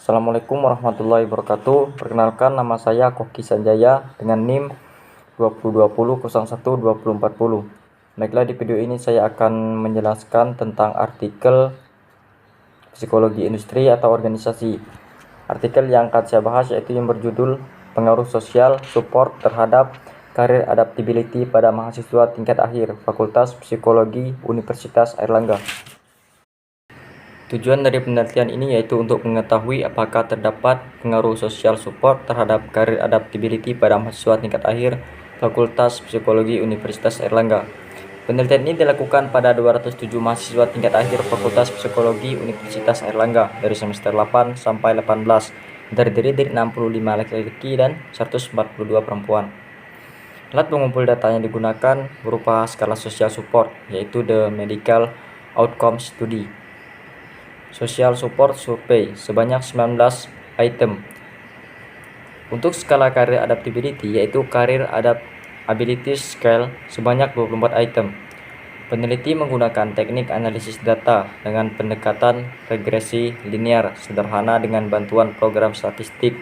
Assalamualaikum warahmatullahi wabarakatuh. Perkenalkan, nama saya Koki Sanjaya dengan NIM 2020012040. Baiklah, di video ini saya akan menjelaskan tentang artikel psikologi industri atau organisasi. Artikel yang akan saya bahas yaitu yang berjudul pengaruh sosial support terhadap karir adaptability pada mahasiswa tingkat akhir Fakultas Psikologi Universitas Airlangga. Tujuan dari penelitian ini yaitu untuk mengetahui apakah terdapat pengaruh sosial support terhadap karir adaptability pada mahasiswa tingkat akhir Fakultas Psikologi Universitas Airlangga. Penelitian ini dilakukan pada 207 mahasiswa tingkat akhir Fakultas Psikologi Universitas Airlangga dari semester 8 sampai 18, terdiri dari 65 laki-laki dan 142 perempuan. Alat pengumpul data yang digunakan berupa skala sosial support, yaitu The Medical Outcome Study. Social Support Survey sebanyak 19 item. Untuk skala karir adaptability yaitu Career Adaptability Scale sebanyak 24 item. Peneliti menggunakan teknik analisis data dengan pendekatan regresi linear sederhana dengan bantuan program statistik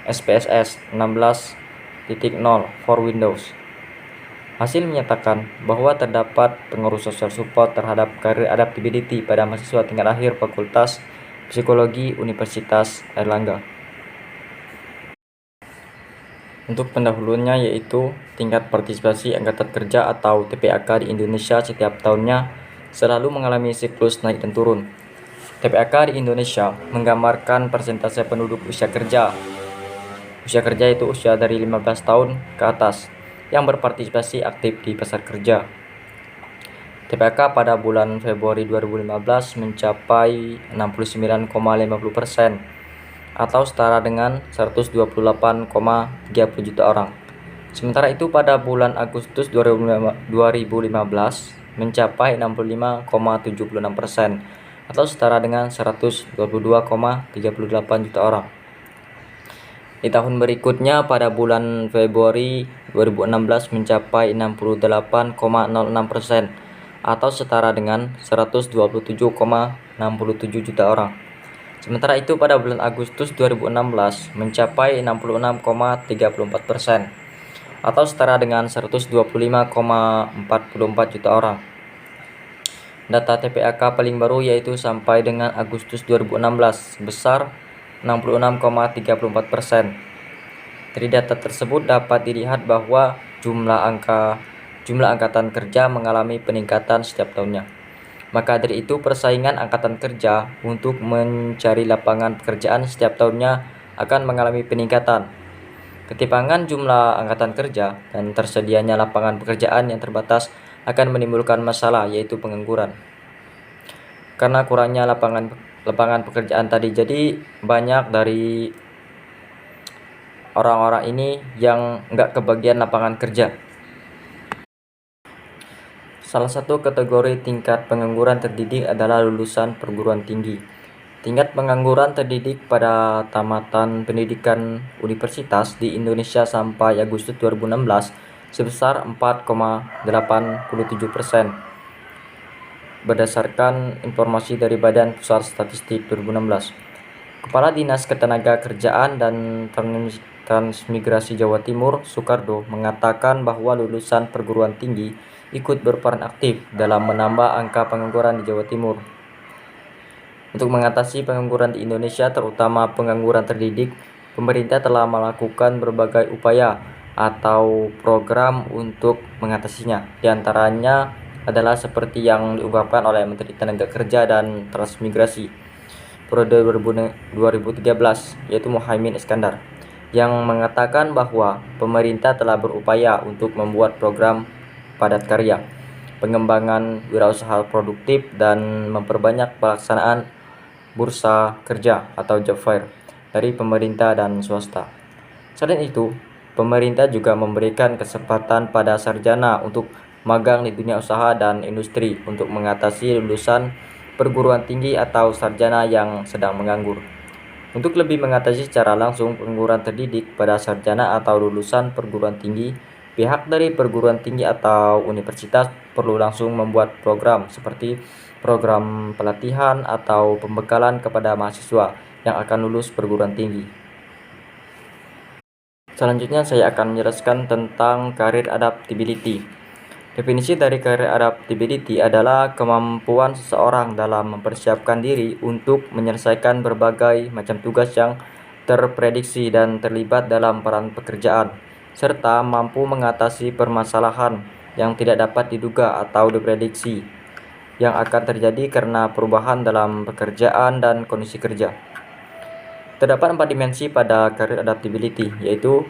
SPSS 16.0 for Windows. Hasil menyatakan bahwa terdapat pengaruh sosial support terhadap karir adaptability pada mahasiswa tingkat akhir Fakultas Psikologi Universitas Airlangga. Untuk pendahulunya yaitu tingkat partisipasi angkatan kerja atau TPAK di Indonesia setiap tahunnya selalu mengalami siklus naik dan turun. TPAK di Indonesia menggambarkan persentase penduduk usia kerja. Usia kerja itu usia dari 15 tahun ke atas yang berpartisipasi aktif di pasar kerja. TPAK pada bulan Februari 2015 mencapai 69,50% atau setara dengan 128,30 juta orang. Sementara itu pada bulan Agustus 2015 mencapai 65,76% atau setara dengan 122,38 juta orang. Di tahun berikutnya pada bulan Februari 2016 mencapai 68,06% atau setara dengan 127,67 juta orang. Sementara itu pada bulan Agustus 2016 mencapai 66,34% atau setara dengan 125,44 juta orang. Data TPAK paling baru yaitu sampai dengan Agustus 2016 sebesar 66,34%. Dari data tersebut dapat dilihat bahwa jumlah angkatan kerja mengalami peningkatan setiap tahunnya. Maka dari itu persaingan angkatan kerja untuk mencari lapangan pekerjaan setiap tahunnya akan mengalami peningkatan. Ketimpangan jumlah angkatan kerja dan tersedianya lapangan pekerjaan yang terbatas akan menimbulkan masalah yaitu pengangguran. Karena kurangnya lapangan pekerjaan tadi, jadi banyak dari orang-orang ini yang nggak kebagian lapangan kerja. Salah satu kategori tingkat pengangguran terdidik adalah lulusan perguruan tinggi. Tingkat pengangguran terdidik pada tamatan pendidikan universitas di Indonesia sampai Agustus 2016 sebesar 4,87%. Berdasarkan informasi dari Badan Pusat Statistik 2016. Kepala Dinas Ketenagakerjaan dan Transmigrasi Jawa Timur, Soekardo, mengatakan bahwa lulusan perguruan tinggi ikut berperan aktif dalam menambah angka pengangguran di Jawa Timur. Untuk mengatasi pengangguran di Indonesia, terutama pengangguran terdidik, pemerintah telah melakukan berbagai upaya atau program untuk mengatasinya. Di antaranya adalah seperti yang diungkapkan oleh Menteri Tenaga dan Transmigrasi periode 2013 yaitu Muhaimin Iskandar, yang mengatakan bahwa pemerintah telah berupaya untuk membuat program padat karya, pengembangan wirausaha produktif, dan memperbanyak pelaksanaan bursa kerja atau job fair dari pemerintah dan swasta. Selain itu, pemerintah juga memberikan kesempatan pada sarjana untuk magang di dunia usaha dan industri untuk mengatasi lulusan perguruan tinggi atau sarjana yang sedang menganggur. Untuk lebih mengatasi secara langsung pengangguran terdidik pada sarjana atau lulusan perguruan tinggi, pihak dari perguruan tinggi atau universitas perlu langsung membuat program seperti program pelatihan atau pembekalan kepada mahasiswa yang akan lulus perguruan tinggi. Selanjutnya saya akan menjelaskan tentang career adaptability. Definisi dari career adaptability adalah kemampuan seseorang dalam mempersiapkan diri untuk menyelesaikan berbagai macam tugas yang terprediksi dan terlibat dalam peran pekerjaan, serta mampu mengatasi permasalahan yang tidak dapat diduga atau diprediksi yang akan terjadi karena perubahan dalam pekerjaan dan kondisi kerja. Terdapat 4 dimensi pada career adaptability, yaitu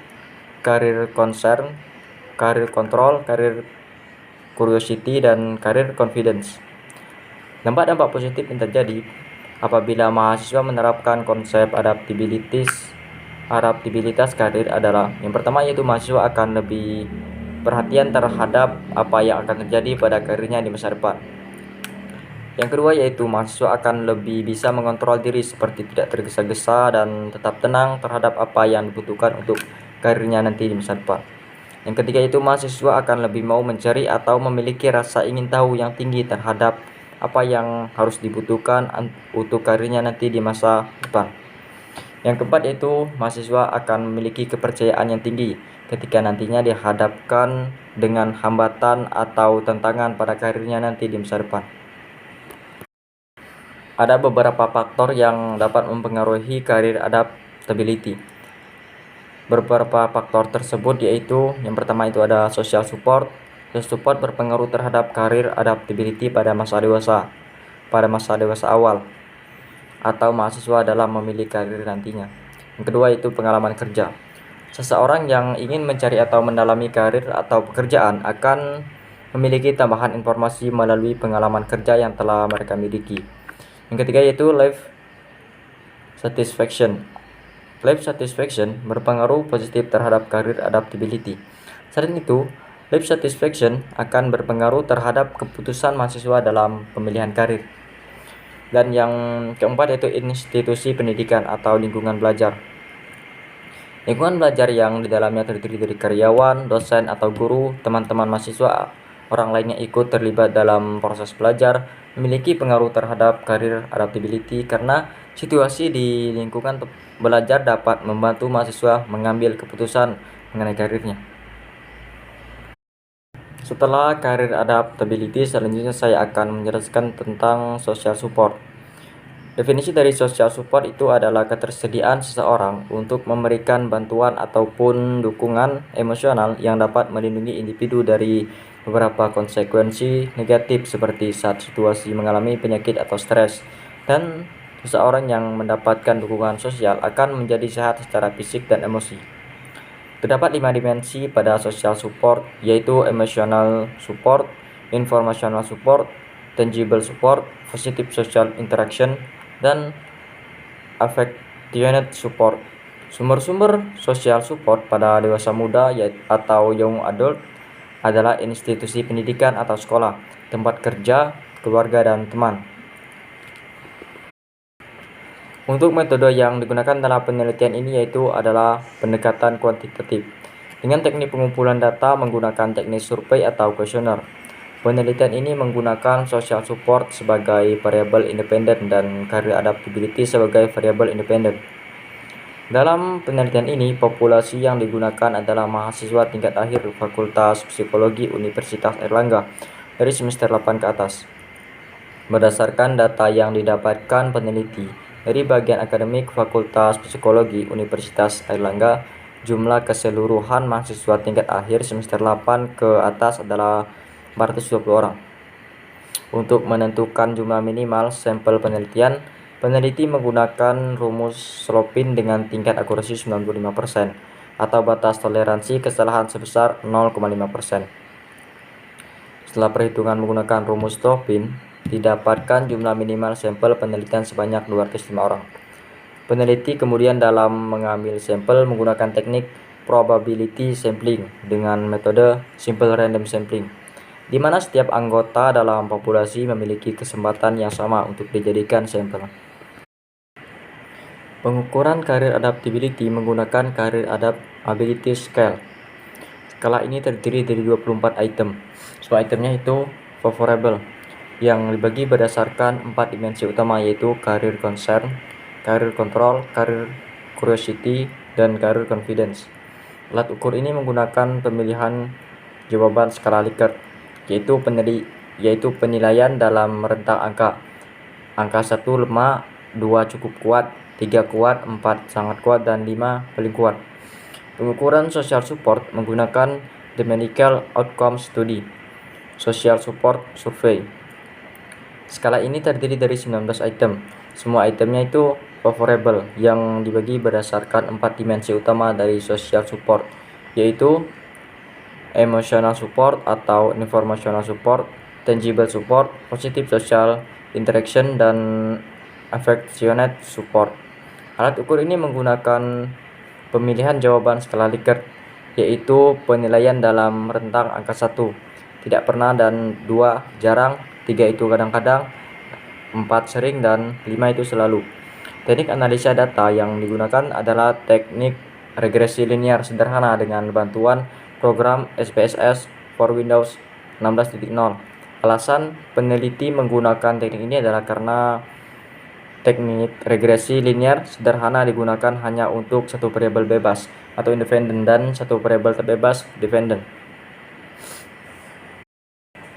career concern, career control, career curiosity, dan career confidence. Dampak-dampak positif yang terjadi apabila mahasiswa menerapkan konsep adaptabilitas karir adalah yang pertama, yaitu mahasiswa akan lebih perhatian terhadap apa yang akan terjadi pada karirnya di masa depan. Yang kedua, yaitu mahasiswa akan lebih bisa mengontrol diri seperti tidak tergesa-gesa dan tetap tenang terhadap apa yang dibutuhkan untuk karirnya nanti di masa depan. Yang ketiga, itu mahasiswa akan lebih mau mencari atau memiliki rasa ingin tahu yang tinggi terhadap apa yang harus dibutuhkan untuk karirnya nanti di masa depan. Yang keempat, yaitu mahasiswa akan memiliki kepercayaan yang tinggi ketika nantinya dihadapkan dengan hambatan atau tantangan pada karirnya nanti di masa depan. Ada beberapa faktor yang dapat mempengaruhi career adaptability. Beberapa faktor tersebut yaitu yang pertama itu ada social support. Social support berpengaruh terhadap career adaptability pada masa dewasa awal atau mahasiswa dalam memilih karir nantinya. Yang kedua itu pengalaman kerja. Seseorang yang ingin mencari atau mendalami karir atau pekerjaan akan memiliki tambahan informasi melalui pengalaman kerja yang telah mereka miliki. Yang ketiga yaitu life satisfaction. Life satisfaction berpengaruh positif terhadap career adaptability. Selain itu, life satisfaction akan berpengaruh terhadap keputusan mahasiswa dalam pemilihan karir. Dan yang keempat yaitu institusi pendidikan atau lingkungan belajar. Lingkungan belajar yang di dalamnya terdiri dari karyawan, dosen atau guru, teman-teman mahasiswa, orang lain yang ikut terlibat dalam proses belajar memiliki pengaruh terhadap career adaptability karena situasi di lingkungan belajar dapat membantu mahasiswa mengambil keputusan mengenai karirnya. Setelah career adaptability, selanjutnya saya akan menjelaskan tentang social support. Definisi dari social support itu adalah ketersediaan seseorang untuk memberikan bantuan ataupun dukungan emosional yang dapat melindungi individu dari beberapa konsekuensi negatif seperti saat situasi mengalami penyakit atau stres, dan seseorang yang mendapatkan dukungan sosial akan menjadi sehat secara fisik dan emosi. Terdapat 5 dimensi pada social support, yaitu emotional support, informational support, tangible support, positive social interaction, dan affectionate support. Sumber-sumber social support pada dewasa muda atau young adult adalah institusi pendidikan atau sekolah, tempat kerja, keluarga, dan teman. Untuk metode yang digunakan dalam penelitian ini yaitu adalah pendekatan kuantitatif dengan teknik pengumpulan data menggunakan teknik survei atau kuesioner. Penelitian ini menggunakan social support sebagai variabel independen dan career adaptability sebagai variabel independen. Dalam penelitian ini, populasi yang digunakan adalah mahasiswa tingkat akhir Fakultas Psikologi Universitas Airlangga dari semester 8 ke atas. Berdasarkan data yang didapatkan peneliti dari bagian akademik Fakultas Psikologi Universitas Airlangga, jumlah keseluruhan mahasiswa tingkat akhir semester 8 ke atas adalah 420 orang. Untuk menentukan jumlah minimal sampel penelitian, peneliti menggunakan rumus Slopin dengan tingkat akurasi 95% atau batas toleransi kesalahan sebesar 0,5%. Setelah perhitungan menggunakan rumus Slopin, didapatkan jumlah minimal sampel penelitian sebanyak 205 orang. Peneliti kemudian dalam mengambil sampel menggunakan teknik probability sampling dengan metode simple random sampling, di mana setiap anggota dalam populasi memiliki kesempatan yang sama untuk dijadikan sampel. Pengukuran career adaptability menggunakan career adaptability scale. Skala ini terdiri dari 24 item. Semua itemnya itu favorable. yang dibagi berdasarkan 4 dimensi utama, yaitu career concern, career control, career curiosity, dan career confidence. Alat ukur ini menggunakan pemilihan jawaban skala Likert, yaitu penilaian dalam rentang angka. Angka 1 lemah, 2 cukup kuat, 3 kuat, 4 sangat kuat, dan 5 paling kuat. Pengukuran social support menggunakan The Medical Outcome Study, Social Support Survey. Skala ini terdiri dari 19 item. Semua itemnya itu favorable yang dibagi berdasarkan 4 dimensi utama dari social support, yaitu emotional support atau informational support, tangible support, positive social interaction, dan affectionate support. Alat ukur ini menggunakan pemilihan jawaban skala Likert, yaitu penilaian dalam rentang angka 1, tidak pernah, dan 2 jarang, 3 itu kadang-kadang, 4 sering, dan 5 itu selalu. Teknik analisa data yang digunakan adalah teknik regresi linear sederhana dengan bantuan program SPSS for Windows 16.0. Alasan peneliti menggunakan teknik ini adalah karena teknik regresi linear sederhana digunakan hanya untuk satu variabel bebas atau independen dan satu variabel terbebas dependent.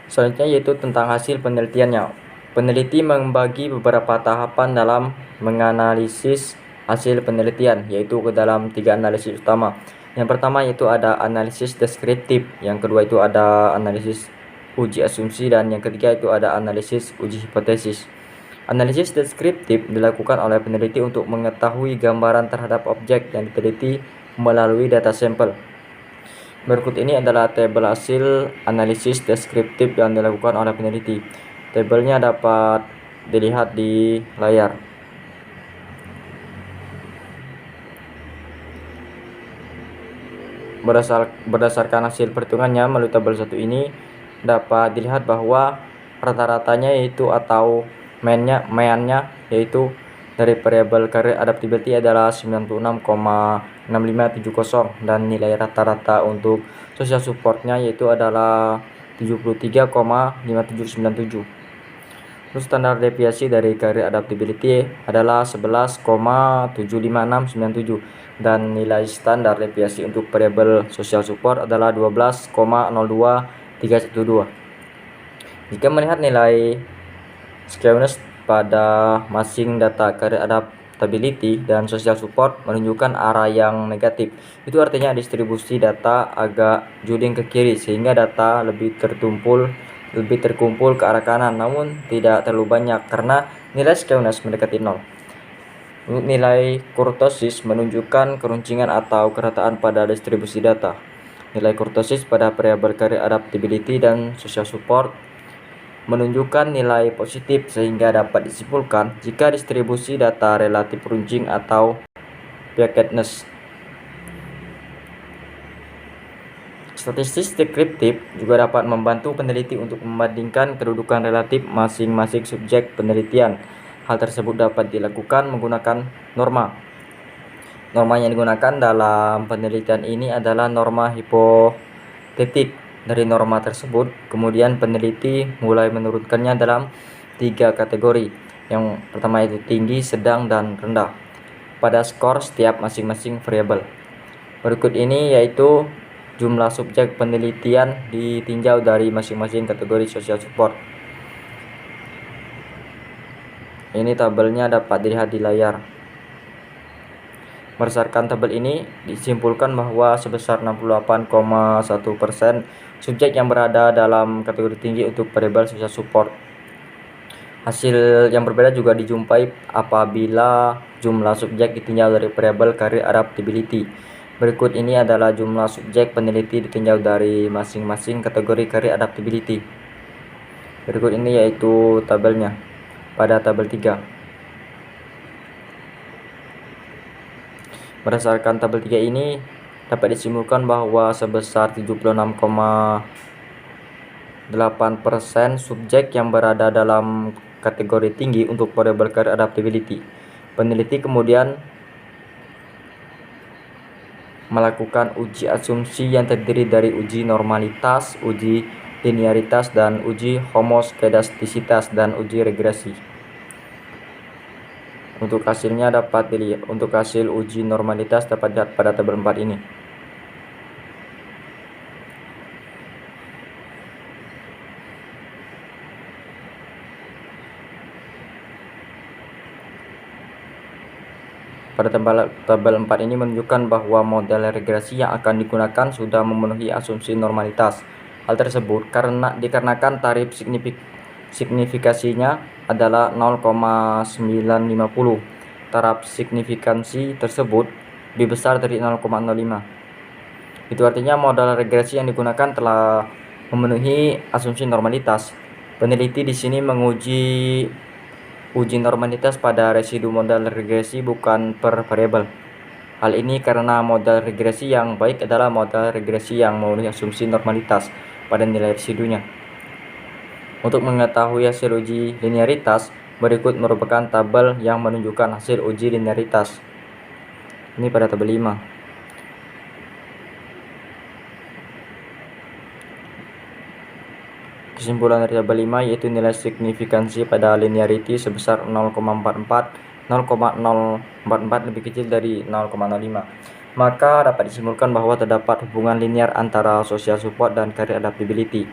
Selanjutnya yaitu tentang hasil penelitiannya. Peneliti membagi beberapa tahapan dalam menganalisis hasil penelitian, yaitu ke dalam 3 analisis utama. Yang pertama yaitu ada analisis deskriptif, yang kedua itu ada analisis uji asumsi, dan yang ketiga itu ada analisis uji hipotesis. Analisis deskriptif dilakukan oleh peneliti untuk mengetahui gambaran terhadap objek yang diteliti melalui data sampel. Berikut ini adalah tabel hasil analisis deskriptif yang dilakukan oleh peneliti. Tabelnya dapat dilihat di layar. Berdasarkan hasil perhitungannya melalui tabel 1 ini dapat dilihat bahwa rata-ratanya yaitu atau meannya yaitu dari variabel career adaptability adalah 96,6570, dan nilai rata-rata untuk social supportnya yaitu adalah 73,5797. Terus standar deviasi dari career adaptability adalah 11,75697, dan nilai standar deviasi untuk variabel social support adalah 12,02312. Jika melihat nilai skewness pada masing data career adaptability dan social support menunjukkan arah yang negatif, itu artinya distribusi data agak juling ke kiri sehingga data lebih terkumpul ke arah kanan, namun tidak terlalu banyak karena nilai skewness mendekati 0. Nilai kurtosis menunjukkan keruncingan atau kerataan pada distribusi data. Nilai kurtosis pada variabel career adaptability dan social support menunjukkan nilai positif sehingga dapat disimpulkan jika distribusi data relatif runcing atau packedness. Statistik deskriptif juga dapat membantu peneliti untuk membandingkan kedudukan relatif masing-masing subjek penelitian. Hal tersebut dapat dilakukan menggunakan norma. Norma yang digunakan dalam penelitian ini adalah norma hipotetik. Dari norma tersebut, kemudian peneliti mulai menurunkannya dalam 3 kategori. Yang pertama itu tinggi, sedang, dan rendah pada skor setiap masing-masing variabel. Berikut ini yaitu jumlah subjek penelitian ditinjau dari masing-masing kategori social support. Ini tabelnya dapat dilihat di layar. Berdasarkan tabel ini disimpulkan bahwa sebesar 68,1% subjek yang berada dalam kategori tinggi untuk variabel social support. Hasil yang berbeda juga dijumpai apabila jumlah subjek ditinjau dari variabel career adaptability. Berikut ini adalah jumlah subjek peneliti ditinjau dari masing-masing kategori career adaptability. Berikut ini yaitu tabelnya pada tabel 3. Berdasarkan tabel 3 ini dapat disimpulkan bahwa sebesar 76,8% subjek yang berada dalam kategori tinggi untuk variabel career adaptability. Peneliti kemudian melakukan uji asumsi yang terdiri dari uji normalitas, uji linearitas dan uji homoskedastisitas dan uji regresi. Untuk hasilnya dapat dilihat, untuk hasil uji normalitas dapat dilihat pada tabel 4 ini. Pada tabel 4 ini menunjukkan bahwa model regresi yang akan digunakan sudah memenuhi asumsi normalitas. Hal tersebut dikarenakan tarif signifikasinya adalah 0,950. Taraf signifikansi tersebut lebih besar dari 0,05. Itu artinya model regresi yang digunakan telah memenuhi asumsi normalitas. Peneliti di sini menguji uji normalitas pada residu model regresi bukan per variabel. Hal ini karena model regresi yang baik adalah model regresi yang memenuhi asumsi normalitas pada nilai residunya. Untuk mengetahui hasil uji linearitas, berikut merupakan tabel yang menunjukkan hasil uji linearitas. Ini pada tabel 5. Kesimpulan dari tabel 5 yaitu nilai signifikansi pada linearity sebesar 0,44, 0,044 lebih kecil dari 0,05. Maka dapat disimpulkan bahwa terdapat hubungan linear antara social support dan career adaptability.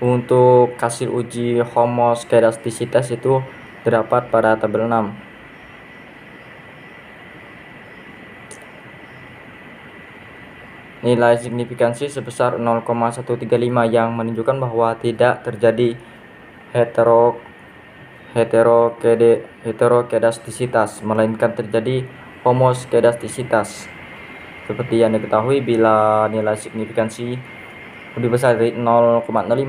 Untuk hasil uji homoskedastisitas itu terdapat pada tabel 6. Nilai signifikansi sebesar 0,135 yang menunjukkan bahwa tidak terjadi heterokedastisitas, melainkan terjadi homoskedastisitas. Seperti yang diketahui, bila nilai signifikansi lebih besar dari 0,05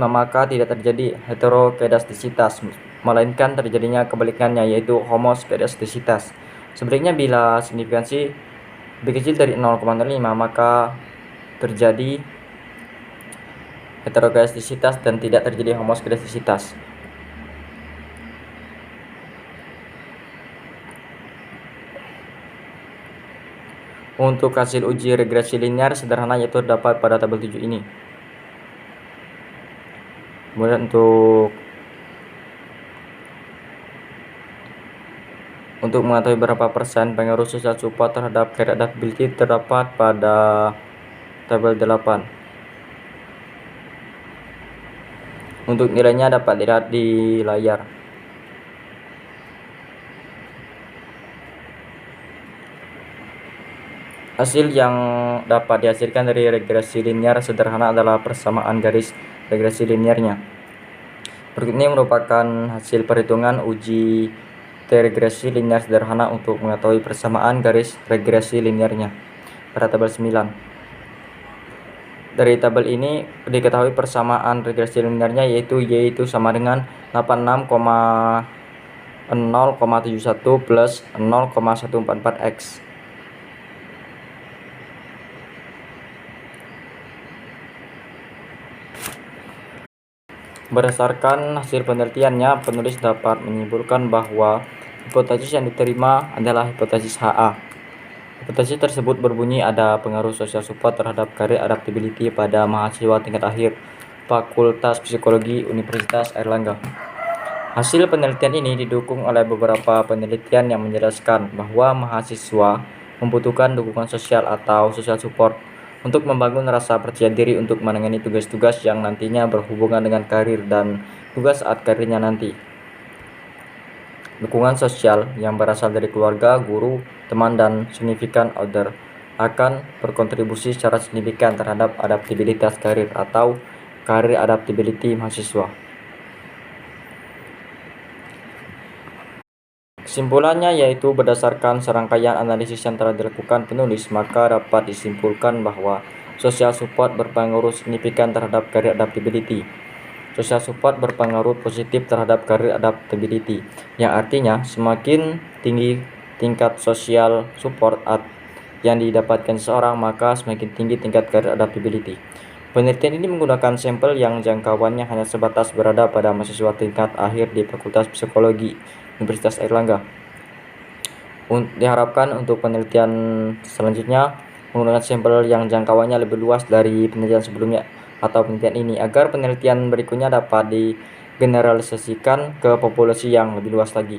maka tidak terjadi heterokedastisitas, melainkan terjadinya kebalikannya yaitu homoskedastisitas. Sebaliknya bila signifikansi lebih kecil dari 0,05 maka terjadi heterokedastisitas dan tidak terjadi homoskedastisitas. Untuk hasil uji regresi linear sederhana yaitu terdapat pada tabel 7 ini. Kemudian untuk mengetahui berapa persen pengaruh social support terhadap career adaptability terdapat pada tabel 8. Untuk nilainya dapat dilihat di layar. Hasil yang dapat dihasilkan dari regresi linear sederhana adalah persamaan garis regresi linearnya. Berikut ini merupakan hasil perhitungan uji T-regresi linear sederhana untuk mengetahui persamaan garis regresi linearnya pada tabel 9. Dari tabel ini diketahui persamaan regresi linearnya yaitu Y itu sama dengan 86,0,71 plus 0,144X. Berdasarkan hasil penelitiannya, penulis dapat menyimpulkan bahwa hipotesis yang diterima adalah hipotesis HA. Hipotesis tersebut berbunyi ada pengaruh social support terhadap career adaptability pada mahasiswa tingkat akhir Fakultas Psikologi Universitas Airlangga. Hasil penelitian ini didukung oleh beberapa penelitian yang menjelaskan bahwa mahasiswa membutuhkan dukungan sosial atau social support untuk membangun rasa percaya diri untuk menangani tugas-tugas yang nantinya berhubungan dengan karir dan tugas saat karirnya nanti. Dukungan sosial yang berasal dari keluarga, guru, teman, dan significant other akan berkontribusi secara signifikan terhadap adaptabilitas karir atau career adaptability mahasiswa. Kesimpulannya yaitu berdasarkan serangkaian analisis yang telah dilakukan penulis, maka dapat disimpulkan bahwa social support berpengaruh signifikan terhadap career adaptability. Social support berpengaruh positif terhadap career adaptability, yang artinya semakin tinggi tingkat social support yang didapatkan seseorang, maka semakin tinggi tingkat career adaptability. Penelitian ini menggunakan sampel yang jangkauannya hanya sebatas berada pada mahasiswa tingkat akhir di Fakultas Psikologi Universitas Airlangga. Diharapkan untuk penelitian selanjutnya menggunakan sampel yang jangkauannya lebih luas dari penelitian sebelumnya atau penelitian ini, agar penelitian berikutnya dapat digeneralisasikan ke populasi yang lebih luas lagi.